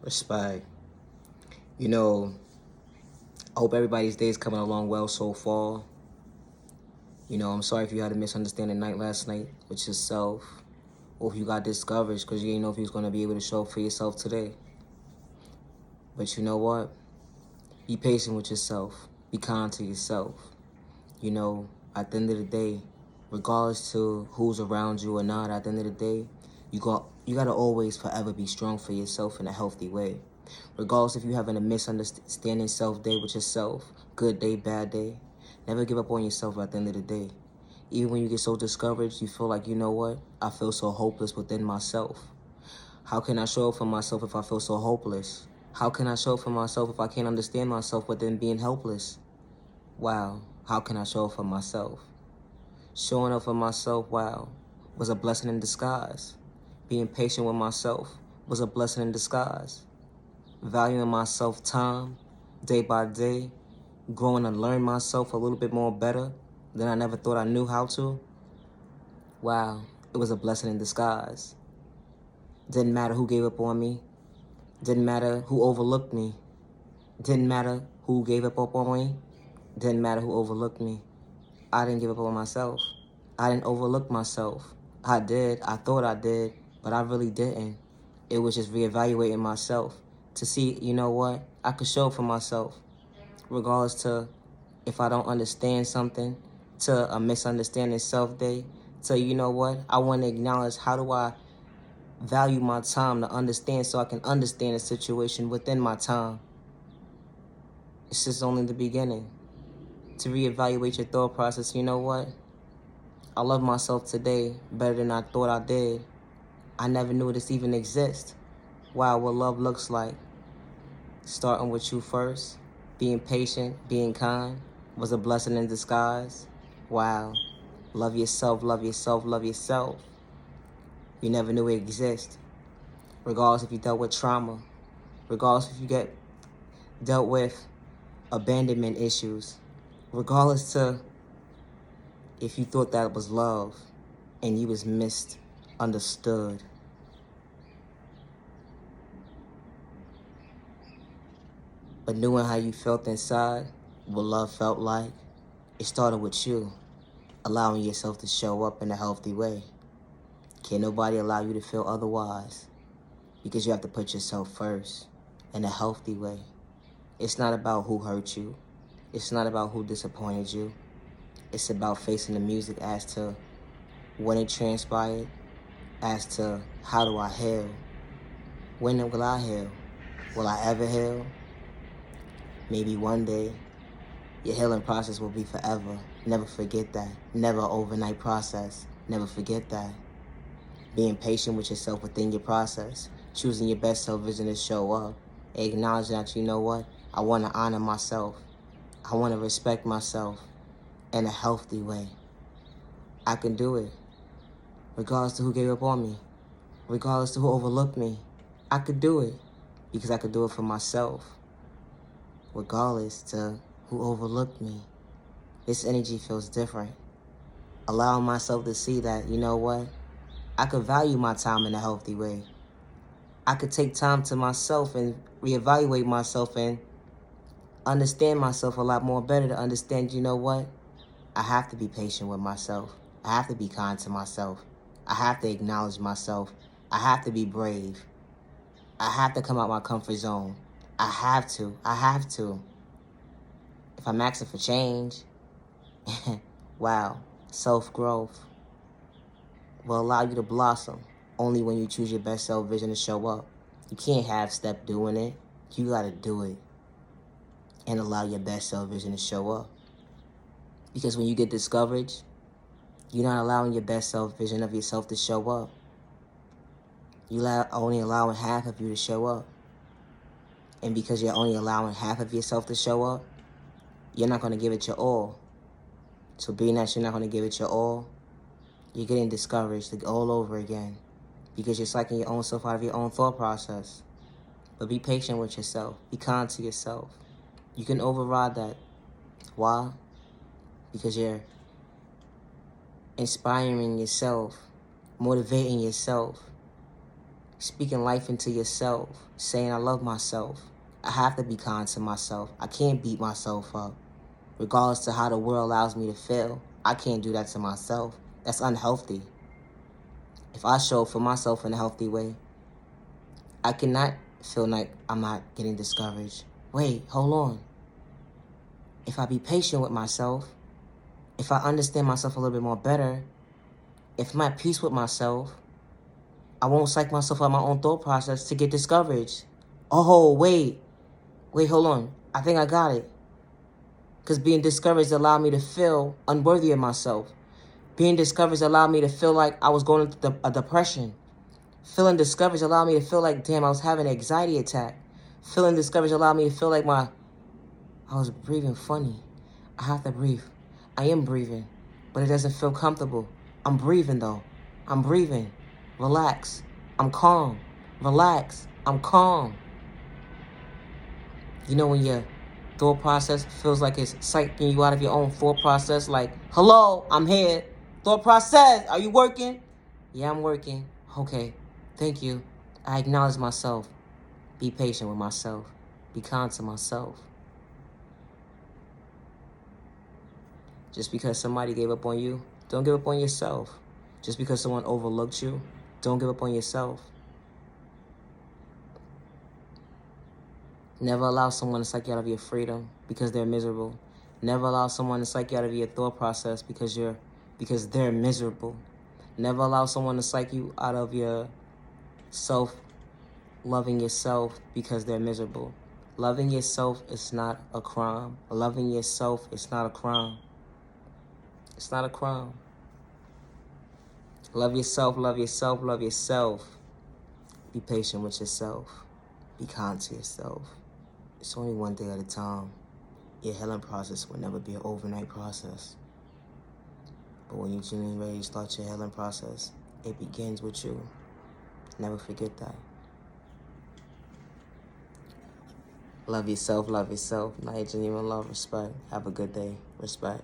Respect. You know, I hope everybody's day is coming along well so far. I'm sorry if you had a misunderstanding night last night with yourself, or if you got discouraged because you didn't know if you was going to be able to show up for yourself today. But you know what? Be patient with yourself. Be kind to yourself. At the end of the day, regardless to who's around you or not, at the end of the day, you gotta always forever be strong for yourself in a healthy way. Regardless if you having a misunderstanding self day with yourself, good day, bad day, never give up on yourself at the end of the day. Even when you get so discouraged, you feel like, you know what? I feel so hopeless within myself. How can I show up for myself if I feel so hopeless? How can I show up for myself if I can't understand myself within being helpless? Wow, how can I show up for myself? Showing up for myself, wow, was a blessing in disguise. Being patient with myself was a blessing in disguise. Valuing myself time, day by day, growing and learn myself a little bit more better than I never thought I knew how to. Wow, it was a blessing in disguise. Didn't matter who gave up on me. Didn't matter who overlooked me. Didn't matter who gave up on me. Didn't matter who overlooked me. I didn't give up on myself. I didn't overlook myself. I did. I thought I did, but I really didn't. It was just reevaluating myself to see, you know what? I could show up for myself, regardless to if I don't understand something, to a misunderstanding self day, to, you know what? I want to acknowledge how do I value my time to understand so I can understand the situation within my time. It's just only the beginning. To reevaluate your thought process, you know what? I love myself today better than I thought I did. I never knew this even exists. Wow, what love looks like. Starting with you first, being patient, being kind, was a blessing in disguise. Wow, love yourself, love yourself, love yourself. You never knew it existed. Regardless if you dealt with trauma, regardless if you get dealt with abandonment issues, regardless to if you thought that was love and you was misunderstood. But knowing how you felt inside, what love felt like, it started with you, allowing yourself to show up in a healthy way. Can't nobody allow you to feel otherwise, because you have to put yourself first in a healthy way. It's not about who hurt you. It's not about who disappointed you. It's about facing the music as to when it transpired, as to how do I heal? When will I heal? Will I ever heal? Maybe one day. Your healing process will be forever. Never forget that. Never an overnight process. Never forget that. Being patient with yourself within your process. Choosing your best self vision to show up. Acknowledging that, you know what? I want to honor myself. I want to respect myself in a healthy way. I can do it. Regardless to who gave up on me. Regardless to who overlooked me. I could do it. Because I could do it for myself. Regardless to who overlooked me. This energy feels different. Allowing myself to see that, you know what? I could value my time in a healthy way. I could take time to myself and reevaluate myself and understand myself a lot more better to understand, you know what? I have to be patient with myself. I have to be kind to myself. I have to acknowledge myself. I have to be brave. I have to come out my comfort zone. I have to. I have to. If I'm asking for change, wow, self-growth will allow you to blossom only when you choose your best self vision to show up. You can't half-step doing it. You gotta do it and allow your best self vision to show up. Because when you get discouraged, you're not allowing your best self vision of yourself to show up. You're only allowing half of you to show up. And because you're only allowing half of yourself to show up, you're not gonna give it your all. So being that you're not gonna give it your all, you're getting discouraged all over again because you're psyching your own self out of your own thought process. But be patient with yourself. Be kind to yourself. You can override that. Why? Because you're inspiring yourself, motivating yourself speaking life into yourself, saying I love myself. I have to be kind to myself. I can't beat myself up. Regardless to how the world allows me to feel, I can't do that to myself. That's unhealthy. If I show up for myself in a healthy way, I cannot feel like I'm not getting discouraged. Wait, hold on. If I be patient with myself, if I understand myself a little bit more better, if I'm at peace with myself, I won't psych myself out my own thought process to get discouraged. Oh, wait, hold on. I think I got it. Because being discouraged allowed me to feel unworthy of myself. Being discouraged allowed me to feel like I was going through a depression. Feeling discouraged allowed me to feel like, damn, I was having an anxiety attack. Feeling discouraged allowed me to feel like I was breathing funny. I have to breathe. I am breathing, but it doesn't feel comfortable. I'm breathing though. I'm breathing. Relax. I'm calm. Relax. I'm calm. You know when your thought process feels like it's psyching you out of your own thought process, like, hello, I'm here. Thought process, are you working? Yeah, I'm working. Okay, thank you. I acknowledge myself. Be patient with myself. Be kind to myself. Just because somebody gave up on you, don't give up on yourself. Just because someone overlooked you, don't give up on yourself. Never allow someone to psych you out of your freedom because they're miserable. Never allow someone to psych you out of your thought process because they're miserable. Never allow someone to psych you out of your loving yourself because they're miserable. Loving yourself is not a crime. Loving yourself is not a crime. It's not a crime. Love yourself, love yourself, love yourself. Be patient with yourself. Be kind to yourself. It's only one day at a time. Your healing process will never be an overnight process. But when you're genuinely ready to start your healing process, it begins with you. Never forget that. Love yourself, love yourself. Now you genuine love, respect. Have a good day. Respect.